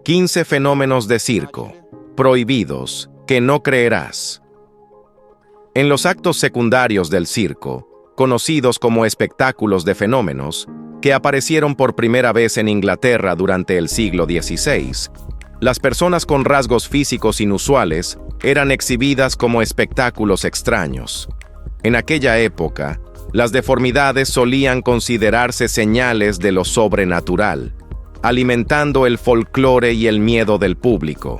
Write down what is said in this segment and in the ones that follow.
15 fenómenos de circo, prohibidos, que no creerás. En los actos secundarios del circo, conocidos como espectáculos de fenómenos, que aparecieron por primera vez en Inglaterra durante el siglo XVI, las personas con rasgos físicos inusuales eran exhibidas como espectáculos extraños. En aquella época, las deformidades solían considerarse señales de lo sobrenatural, alimentando el folclore y el miedo del público.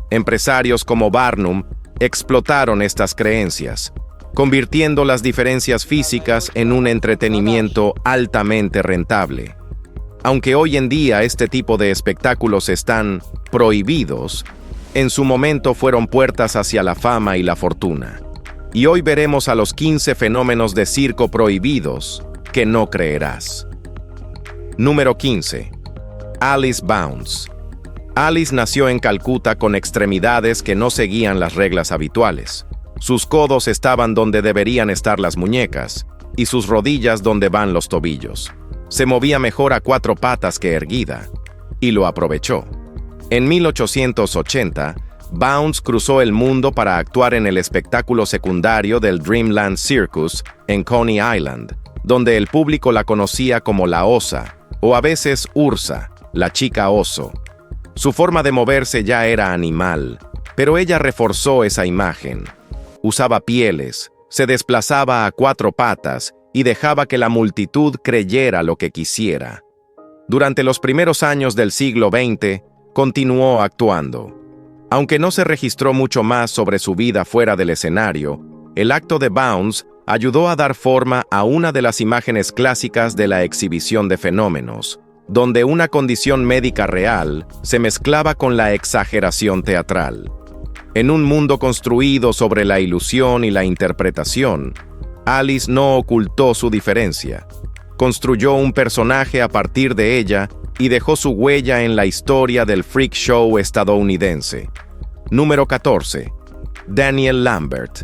Empresarios como Barnum explotaron estas creencias, convirtiendo las diferencias físicas en un entretenimiento altamente rentable. Aunque hoy en día este tipo de espectáculos están prohibidos, en su momento fueron puertas hacia la fama y la fortuna. Y hoy veremos a los 15 fenómenos de circo prohibidos que no creerás. Número 15. Alice Bounce. Alice nació en Calcuta con extremidades que no seguían las reglas habituales. Sus codos estaban donde deberían estar las muñecas, y sus rodillas donde van los tobillos. Se movía mejor a 4 patas que erguida, y lo aprovechó. En 1880, Bounce cruzó el mundo para actuar en el espectáculo secundario del Dreamland Circus en Coney Island, donde el público la conocía como la Osa, o a veces Ursa, la chica oso. Su forma de moverse ya era animal, pero ella reforzó esa imagen. Usaba pieles, se desplazaba a 4 patas y dejaba que la multitud creyera lo que quisiera. Durante los primeros años del siglo XX, continuó actuando. Aunque no se registró mucho más sobre su vida fuera del escenario, el acto de Bounce ayudó a dar forma a una de las imágenes clásicas de la exhibición de fenómenos, donde una condición médica real se mezclaba con la exageración teatral. En un mundo construido sobre la ilusión y la interpretación, Alice no ocultó su diferencia. Construyó un personaje a partir de ella y dejó su huella en la historia del freak show estadounidense. Número 14. Daniel Lambert.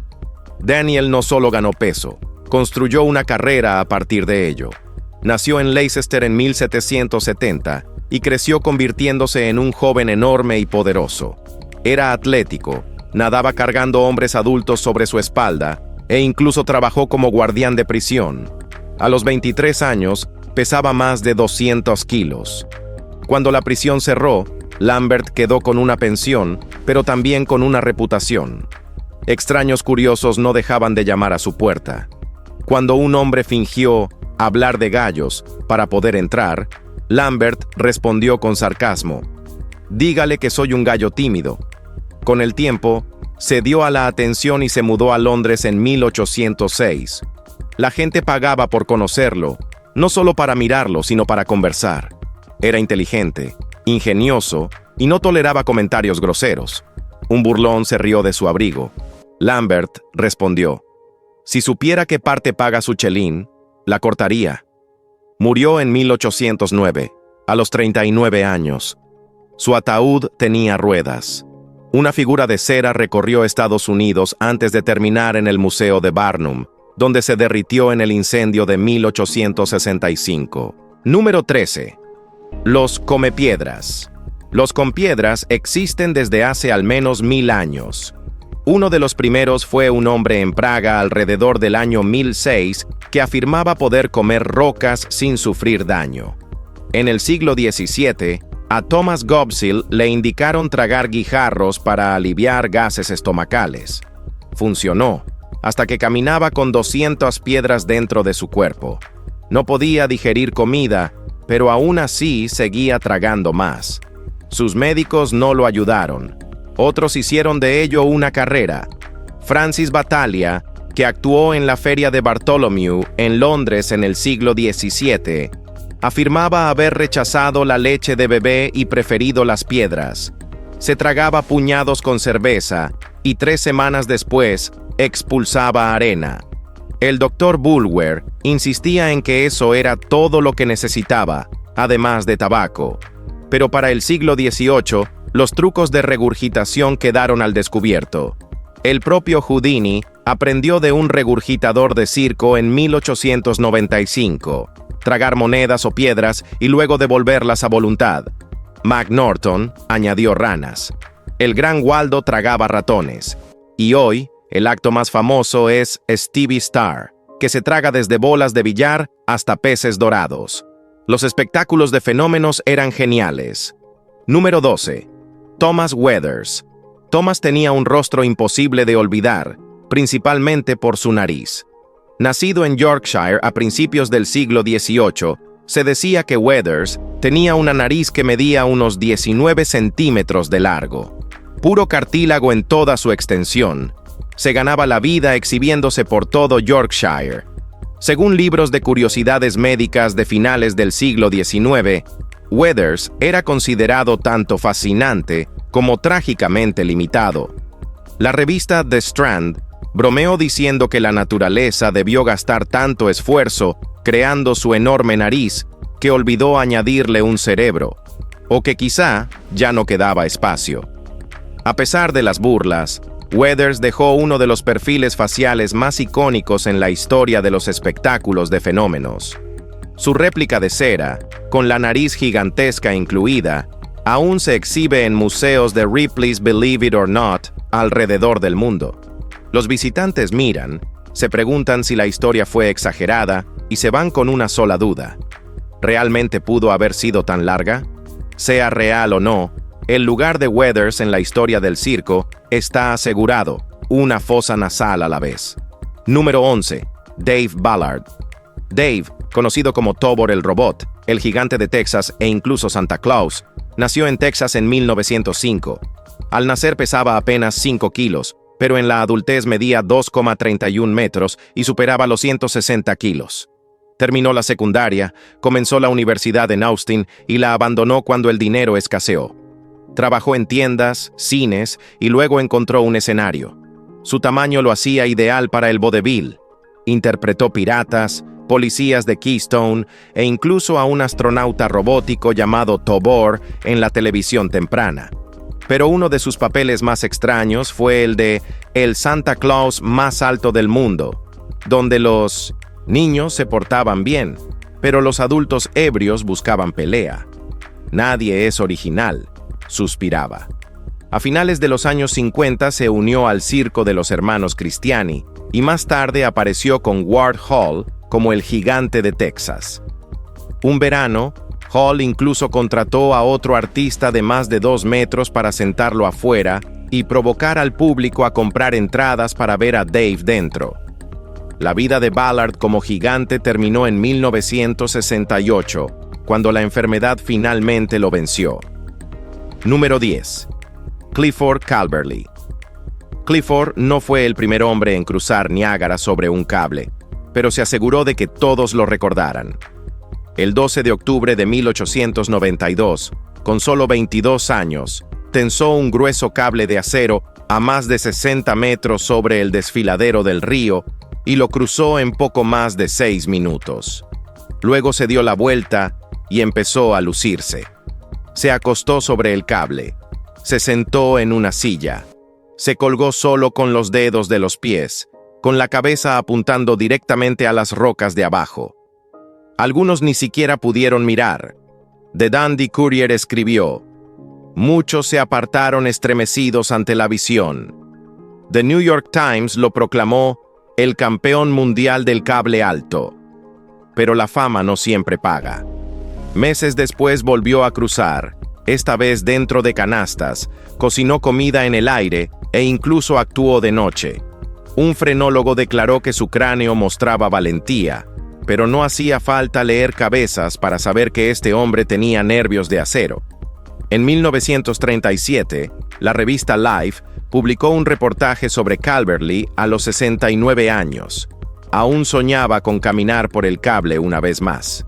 Daniel no solo ganó peso, construyó una carrera a partir de ello. Nació en Leicester en 1770 y creció convirtiéndose en un joven enorme y poderoso. Era atlético, nadaba cargando hombres adultos sobre su espalda e incluso trabajó como guardián de prisión. A los 23 años, pesaba más de 200 kilos. Cuando la prisión cerró, Lambert quedó con una pensión, pero también con una reputación. Extraños curiosos no dejaban de llamar a su puerta. Cuando un hombre fingió hablar de gallos para poder entrar, Lambert respondió con sarcasmo: «Dígale que soy un gallo tímido». Con el tiempo, cedió a la atención y se mudó a Londres en 1806. La gente pagaba por conocerlo, no solo para mirarlo, sino para conversar. Era inteligente, ingenioso y no toleraba comentarios groseros. Un burlón se rió de su abrigo. Lambert respondió: «Si supiera qué parte paga su chelín, la cortaría». Murió en 1809, a los 39 años. Su ataúd tenía ruedas. Una figura de cera recorrió Estados Unidos antes de terminar en el Museo de Barnum, donde se derritió en el incendio de 1865. Número 13. Los comepiedras. Los compiedras existen desde hace al menos 1000 años. Uno de los primeros fue un hombre en Praga alrededor del año 1006 que afirmaba poder comer rocas sin sufrir daño. En el siglo XVII, a Thomas Gobseil le indicaron tragar guijarros para aliviar gases estomacales. Funcionó, hasta que caminaba con 200 piedras dentro de su cuerpo. No podía digerir comida, pero aún así seguía tragando más. Sus médicos no lo ayudaron. Otros hicieron de ello una carrera. Francis Battalia, que actuó en la Feria de Bartholomew en Londres en el siglo XVII, afirmaba haber rechazado la leche de bebé y preferido las piedras. Se tragaba puñados con cerveza y 3 semanas después expulsaba arena. El doctor Bulwer insistía en que eso era todo lo que necesitaba, además de tabaco. Pero para el siglo XVIII, los trucos de regurgitación quedaron al descubierto. El propio Houdini aprendió de un regurgitador de circo en 1895. Tragar monedas o piedras y luego devolverlas a voluntad. McNorton añadió ranas. El gran Waldo tragaba ratones. Y hoy, el acto más famoso es Stevie Star, que se traga desde bolas de billar hasta peces dorados. Los espectáculos de fenómenos eran geniales. Número 12. Thomas Weathers. Thomas tenía un rostro imposible de olvidar, principalmente por su nariz. Nacido en Yorkshire a principios del siglo XVIII, se decía que Weathers tenía una nariz que medía unos 19 centímetros de largo. Puro cartílago en toda su extensión. Se ganaba la vida exhibiéndose por todo Yorkshire. Según libros de curiosidades médicas de finales del siglo XIX, Weathers era considerado tanto fascinante como trágicamente limitado. La revista The Strand bromeó diciendo que la naturaleza debió gastar tanto esfuerzo creando su enorme nariz que olvidó añadirle un cerebro, o que quizá ya no quedaba espacio. A pesar de las burlas, Weathers dejó uno de los perfiles faciales más icónicos en la historia de los espectáculos de fenómenos. Su réplica de cera, con la nariz gigantesca incluida, aún se exhibe en museos de Ripley's Believe It or Not alrededor del mundo. Los visitantes miran, se preguntan si la historia fue exagerada y se van con una sola duda. ¿Realmente pudo haber sido tan larga? Sea real o no, el lugar de Weathers en la historia del circo está asegurado, una fosa nasal a la vez. Número 11. Dave Ballard. Dave, conocido como Tobor el Robot, el gigante de Texas e incluso Santa Claus, nació en Texas en 1905. Al nacer pesaba apenas 5 kilos, pero en la adultez medía 2,31 metros y superaba los 160 kilos. Terminó la secundaria, comenzó la universidad en Austin y la abandonó cuando el dinero escaseó. Trabajó en tiendas, cines y luego encontró un escenario. Su tamaño lo hacía ideal para el vodevil. Interpretó piratas, policías de Keystone e incluso a un astronauta robótico llamado Tobor en la televisión temprana. Pero uno de sus papeles más extraños fue el de el Santa Claus más alto del mundo, donde los niños se portaban bien, pero los adultos ebrios buscaban pelea. Nadie es original, suspiraba. A finales de los años 50 se unió al circo de los hermanos Cristiani y más tarde apareció con Ward Hall como el gigante de Texas. Un verano, Hall incluso contrató a otro artista de más de 2 metros para sentarlo afuera y provocar al público a comprar entradas para ver a Dave dentro. La vida de Ballard como gigante terminó en 1968, cuando la enfermedad finalmente lo venció. Número 10. Clifford Calverley. Clifford no fue el primer hombre en cruzar Niágara sobre un cable, pero se aseguró de que todos lo recordaran. El 12 de octubre de 1892, con solo 22 años, tensó un grueso cable de acero a más de 60 metros sobre el desfiladero del río y lo cruzó en poco más de 6 minutos. Luego se dio la vuelta y empezó a lucirse. Se acostó sobre el cable, se sentó en una silla, se colgó solo con los dedos de los pies, con la cabeza apuntando directamente a las rocas de abajo. Algunos ni siquiera pudieron mirar. The Dundee Courier escribió: muchos se apartaron estremecidos ante la visión. The New York Times lo proclamó el campeón mundial del cable alto. Pero la fama no siempre paga. Meses después volvió a cruzar, esta vez dentro de canastas, cocinó comida en el aire e incluso actuó de noche. Un frenólogo declaró que su cráneo mostraba valentía, pero no hacía falta leer cabezas para saber que este hombre tenía nervios de acero. En 1937, la revista Life publicó un reportaje sobre Calverley a los 69 años. Aún soñaba con caminar por el cable una vez más.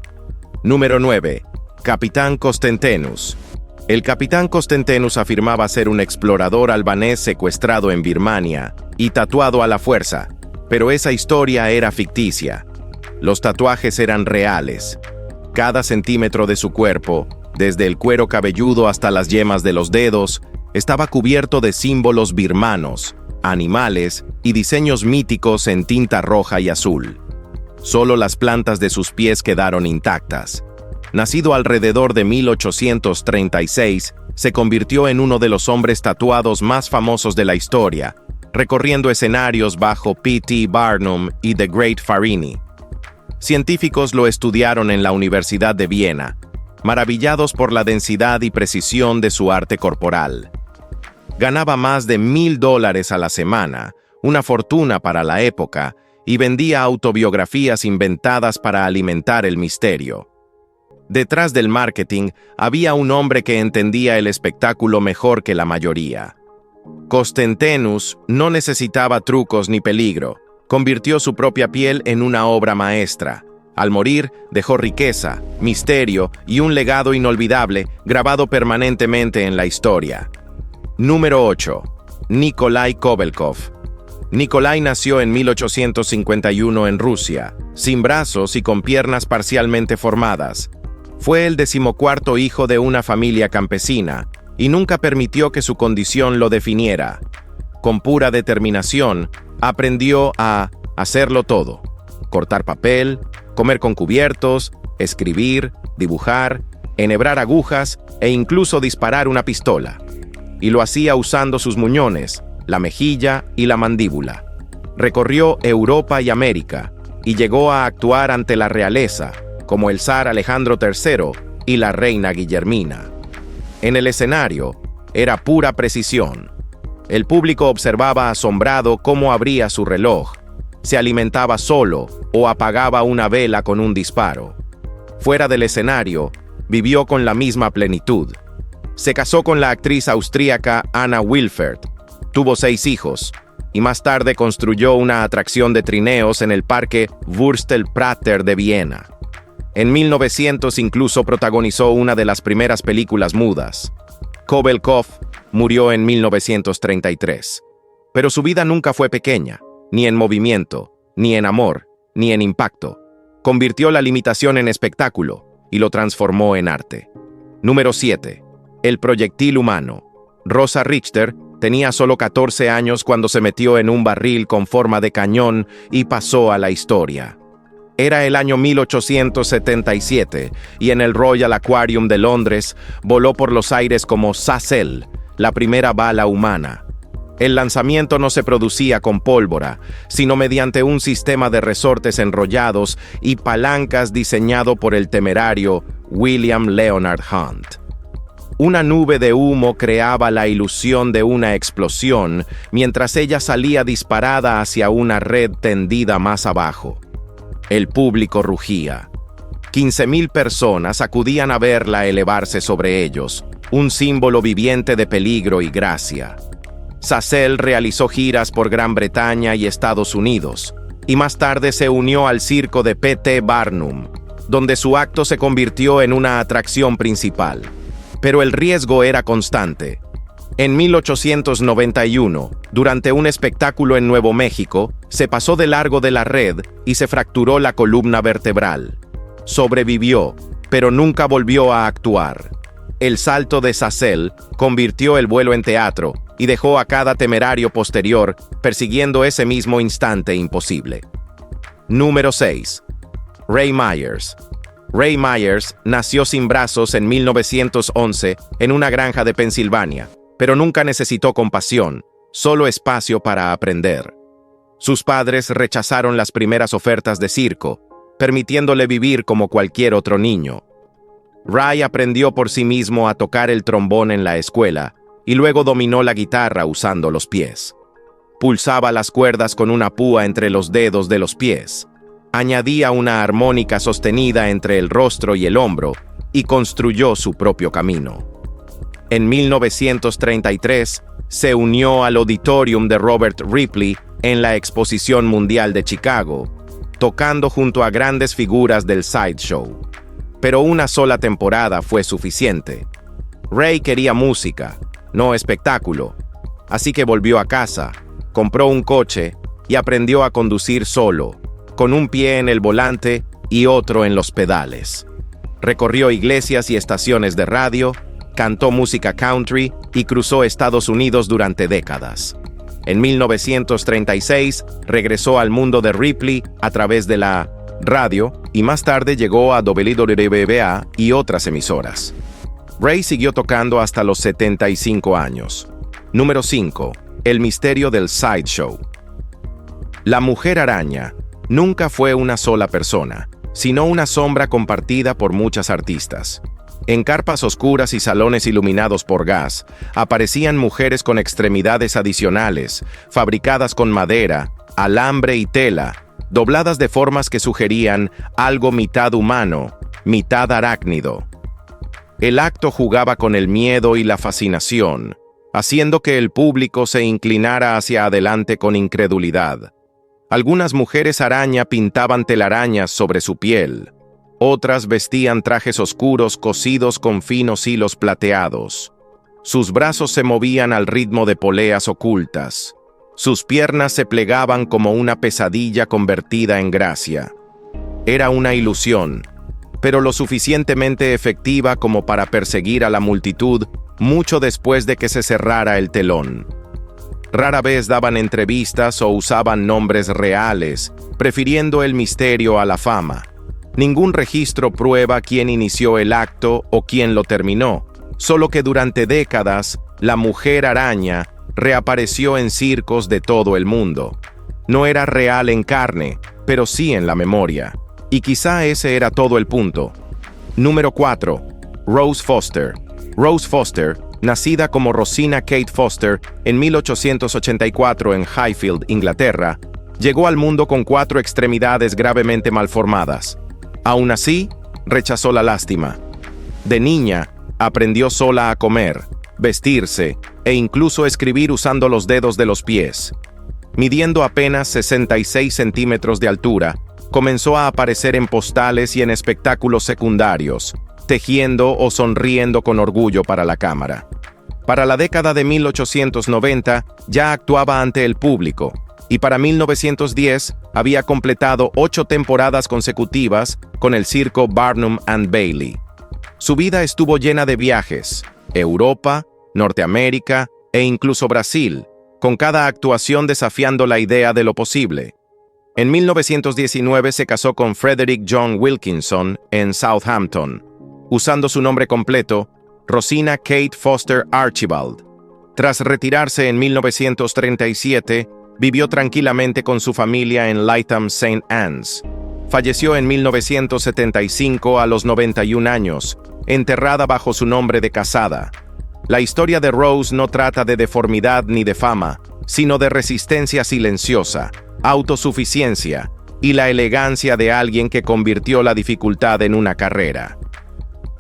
Número 9. Capitán Costentinus. El capitán Costentinus afirmaba ser un explorador albanés secuestrado en Birmania y tatuado a la fuerza, pero esa historia era ficticia. Los tatuajes eran reales. Cada centímetro de su cuerpo, desde el cuero cabelludo hasta las yemas de los dedos, estaba cubierto de símbolos birmanos, animales y diseños míticos en tinta roja y azul. Solo las plantas de sus pies quedaron intactas. nacido alrededor de 1836, se convirtió en uno de los hombres tatuados más famosos de la historia, recorriendo escenarios bajo P.T. Barnum y The Great Farini. Científicos lo estudiaron en la Universidad de Viena, maravillados por la densidad y precisión de su arte corporal. Ganaba más de $1,000 a la semana, una fortuna para la época, y vendía autobiografías inventadas para alimentar el misterio. Detrás del marketing había un hombre que entendía el espectáculo mejor que la mayoría. Costentinus no necesitaba trucos ni peligro. Convirtió su propia piel en una obra maestra. Al morir, dejó riqueza, misterio y un legado inolvidable grabado permanentemente en la historia. Número 8. Nikolai Kovalkov. Nikolai nació en 1851 en Rusia, sin brazos y con piernas parcialmente formadas. Fue el 14º hijo de una familia campesina y nunca permitió que su condición lo definiera. Con pura determinación, aprendió a hacerlo todo: cortar papel, comer con cubiertos, escribir, dibujar, enhebrar agujas e incluso disparar una pistola. Y lo hacía usando sus muñones, la mejilla y la mandíbula. Recorrió Europa y América y llegó a actuar ante la realeza, como el zar Alejandro III y la reina Guillermina. En el escenario, era pura precisión. El público observaba asombrado cómo abría su reloj, se alimentaba solo o apagaba una vela con un disparo. Fuera del escenario, vivió con la misma plenitud. Se casó con la actriz austríaca Anna Wilfert, tuvo 6 hijos, y más tarde construyó una atracción de trineos en el parque Wurstelprater de Viena. En 1900 incluso protagonizó una de las primeras películas mudas. Kovalkov murió en 1933. Pero su vida nunca fue pequeña, ni en movimiento, ni en amor, ni en impacto. Convirtió la limitación en espectáculo y lo transformó en arte. Número 7. El proyectil humano. Rosa Richter tenía solo 14 años cuando se metió en un barril con forma de cañón y pasó a la historia. Era el año 1877 y en el Royal Aquarium de Londres voló por los aires como Sacelle, la primera bala humana. El lanzamiento no se producía con pólvora, sino mediante un sistema de resortes enrollados y palancas diseñado por el temerario William Leonard Hunt. Una nube de humo creaba la ilusión de una explosión mientras ella salía disparada hacia una red tendida más abajo. El público rugía. 15,000 personas acudían a verla elevarse sobre ellos, un símbolo viviente de peligro y gracia. Sacelle realizó giras por Gran Bretaña y Estados Unidos, y más tarde se unió al circo de P.T. Barnum, donde su acto se convirtió en una atracción principal. Pero el riesgo era constante. En 1891, durante un espectáculo en Nuevo México, se pasó de largo de la red y se fracturó la columna vertebral. Sobrevivió, pero nunca volvió a actuar. El salto de Sacelle convirtió el vuelo en teatro y dejó a cada temerario posterior persiguiendo ese mismo instante imposible. Número 6. Ray Myers. Ray Myers nació sin brazos en 1911 en una granja de Pensilvania, pero nunca necesitó compasión, solo espacio para aprender. Sus padres rechazaron las primeras ofertas de circo, permitiéndole vivir como cualquier otro niño. Ray aprendió por sí mismo a tocar el trombón en la escuela y luego dominó la guitarra usando los pies. Pulsaba las cuerdas con una púa entre los dedos de los pies. Añadía una armónica sostenida entre el rostro y el hombro y construyó su propio camino. En 1933 se unió al Auditorium de Robert Ripley en la Exposición Mundial de Chicago, tocando junto a grandes figuras del sideshow. Pero una sola temporada fue suficiente. Ray quería música, no espectáculo, así que volvió a casa, compró un coche y aprendió a conducir solo, con un pie en el volante y otro en los pedales. Recorrió iglesias y estaciones de radio, cantó música country y cruzó Estados Unidos durante décadas. En 1936 regresó al mundo de Ripley a través de la radio y más tarde llegó a WBBA y otras emisoras. Ray siguió tocando hasta los 75 años. Número 5. El misterio del Sideshow. La Mujer Araña nunca fue una sola persona, sino una sombra compartida por muchas artistas. En carpas oscuras y salones iluminados por gas, aparecían mujeres con extremidades adicionales, fabricadas con madera, alambre y tela, dobladas de formas que sugerían algo mitad humano, mitad arácnido. El acto jugaba con el miedo y la fascinación, haciendo que el público se inclinara hacia adelante con incredulidad. Algunas mujeres araña pintaban telarañas sobre su piel. Otras vestían trajes oscuros cosidos con finos hilos plateados. Sus brazos se movían al ritmo de poleas ocultas. Sus piernas se plegaban como una pesadilla convertida en gracia. Era una ilusión, pero lo suficientemente efectiva como para perseguir a la multitud mucho después de que se cerrara el telón. Rara vez daban entrevistas o usaban nombres reales, prefiriendo el misterio a la fama. Ningún registro prueba quién inició el acto o quién lo terminó, solo que durante décadas, la Mujer Araña reapareció en circos de todo el mundo. No era real en carne, pero sí en la memoria. Y quizá ese era todo el punto. Número 4. Rose Foster. Rose Foster, nacida como Rosina Kate Foster en 1884 en Highfield, Inglaterra, llegó al mundo con 4 extremidades gravemente malformadas. Aún así, rechazó la lástima. De niña, aprendió sola a comer, vestirse e incluso escribir usando los dedos de los pies. Midiendo apenas 66 centímetros de altura, comenzó a aparecer en postales y en espectáculos secundarios, tejiendo o sonriendo con orgullo para la cámara. Para la década de 1890 ya actuaba ante el público, y para 1910 había completado 8 temporadas consecutivas con el circo Barnum and Bailey. Su vida estuvo llena de viajes, Europa, Norteamérica e incluso Brasil, con cada actuación desafiando la idea de lo posible. En 1919 se casó con Frederick John Wilkinson en Southampton, usando su nombre completo, Rosina Kate Foster Archibald. Tras retirarse en 1937, vivió tranquilamente con su familia en Lytham St. Anne's. Falleció en 1975 a los 91 años, enterrada bajo su nombre de casada. La historia de Rose no trata de deformidad ni de fama, sino de resistencia silenciosa, autosuficiencia y la elegancia de alguien que convirtió la dificultad en una carrera.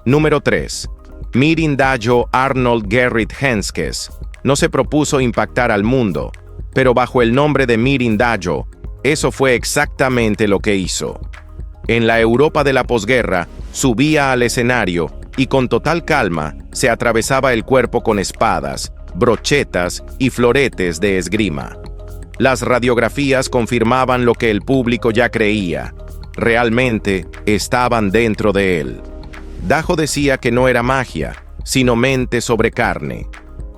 Número 3. Mirindajo Arnold Gerrit Henskes no se propuso impactar al mundo, pero bajo el nombre de Mirindajo, eso fue exactamente lo que hizo. En la Europa de la posguerra, subía al escenario y con total calma se atravesaba el cuerpo con espadas, brochetas y floretes de esgrima. Las radiografías confirmaban lo que el público ya creía. Realmente estaban dentro de él. Dajo decía que no era magia, sino mente sobre carne.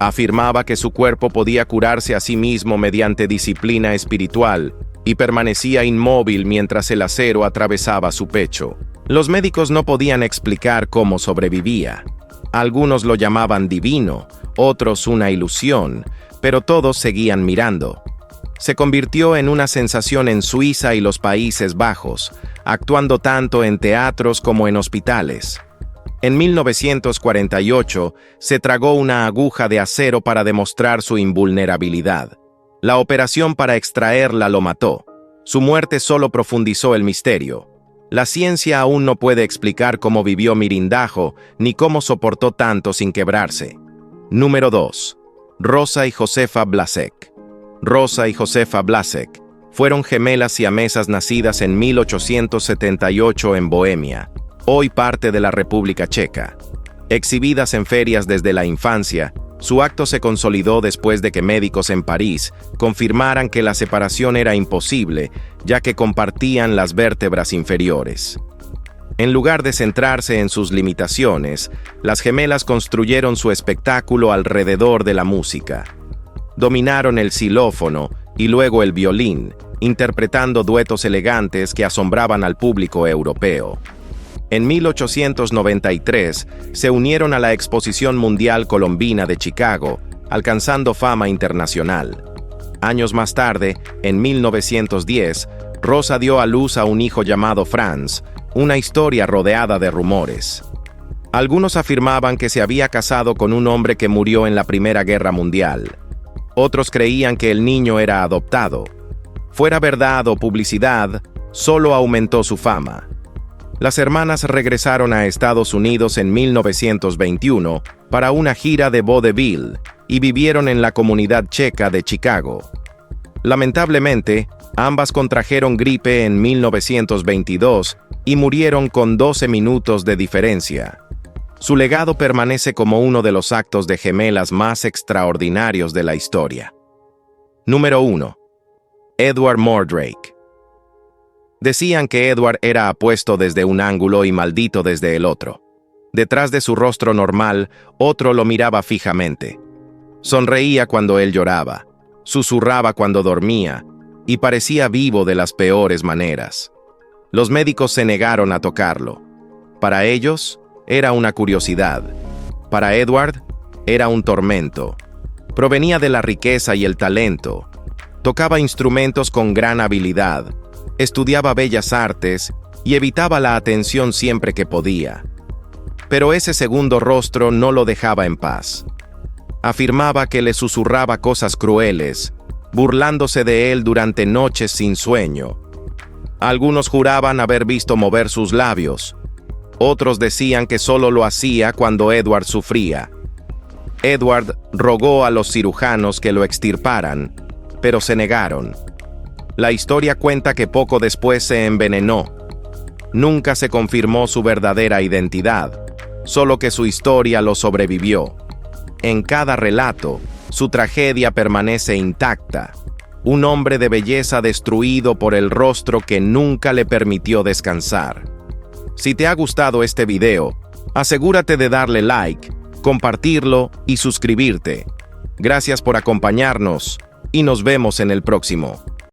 Afirmaba que su cuerpo podía curarse a sí mismo mediante disciplina espiritual y permanecía inmóvil mientras el acero atravesaba su pecho. Los médicos no podían explicar cómo sobrevivía. Algunos lo llamaban divino, otros una ilusión, pero todos seguían mirando. Se convirtió en una sensación en Suiza y los Países Bajos, actuando tanto en teatros como en hospitales. En 1948 se tragó una aguja de acero para demostrar su invulnerabilidad. La operación para extraerla lo mató. Su muerte solo profundizó el misterio. La ciencia aún no puede explicar cómo vivió Mirindajo ni cómo soportó tanto sin quebrarse. Número 2. Rosa y Josefa Blasek. Rosa y Josefa Blasek fueron gemelas siamesas nacidas en 1878 en Bohemia, hoy parte de la República Checa. Exhibidas en ferias desde la infancia, su acto se consolidó después de que médicos en París confirmaran que la separación era imposible, ya que compartían las vértebras inferiores. En lugar de centrarse en sus limitaciones, las gemelas construyeron su espectáculo alrededor de la música. Dominaron el xilófono y luego el violín, interpretando duetos elegantes que asombraban al público europeo. En 1893 se unieron a la Exposición Mundial Colombina de Chicago, alcanzando fama internacional. Años más tarde, en 1910, Rosa dio a luz a un hijo llamado Franz, una historia rodeada de rumores. Algunos afirmaban que se había casado con un hombre que murió en la Primera Guerra Mundial. Otros creían que el niño era adoptado. Fuera verdad o publicidad, solo aumentó su fama. Las hermanas regresaron a Estados Unidos en 1921 para una gira de vodevil y vivieron en la comunidad checa de Chicago. Lamentablemente, ambas contrajeron gripe en 1922 y murieron con 12 minutos de diferencia. Su legado permanece como uno de los actos de gemelas más extraordinarios de la historia. Número 1. Edward Mordrake. Decían que Edward era apuesto desde un ángulo y maldito desde el otro. Detrás de su rostro normal, otro lo miraba fijamente. Sonreía cuando él lloraba, susurraba cuando dormía y parecía vivo de las peores maneras. Los médicos se negaron a tocarlo. Para ellos, era una curiosidad. Para Edward, era un tormento. Provenía de la riqueza y el talento. Tocaba instrumentos con gran habilidad, estudiaba bellas artes y evitaba la atención siempre que podía. Pero ese segundo rostro no lo dejaba en paz. Afirmaba que le susurraba cosas crueles, burlándose de él durante noches sin sueño. Algunos juraban haber visto mover sus labios. Otros decían que solo lo hacía cuando Edward sufría. Edward rogó a los cirujanos que lo extirparan, pero se negaron. La historia cuenta que poco después se envenenó. Nunca se confirmó su verdadera identidad, solo que su historia lo sobrevivió. En cada relato, su tragedia permanece intacta. Un hombre de belleza destruido por el rostro que nunca le permitió descansar. Si te ha gustado este video, asegúrate de darle like, compartirlo y suscribirte. Gracias por acompañarnos y nos vemos en el próximo.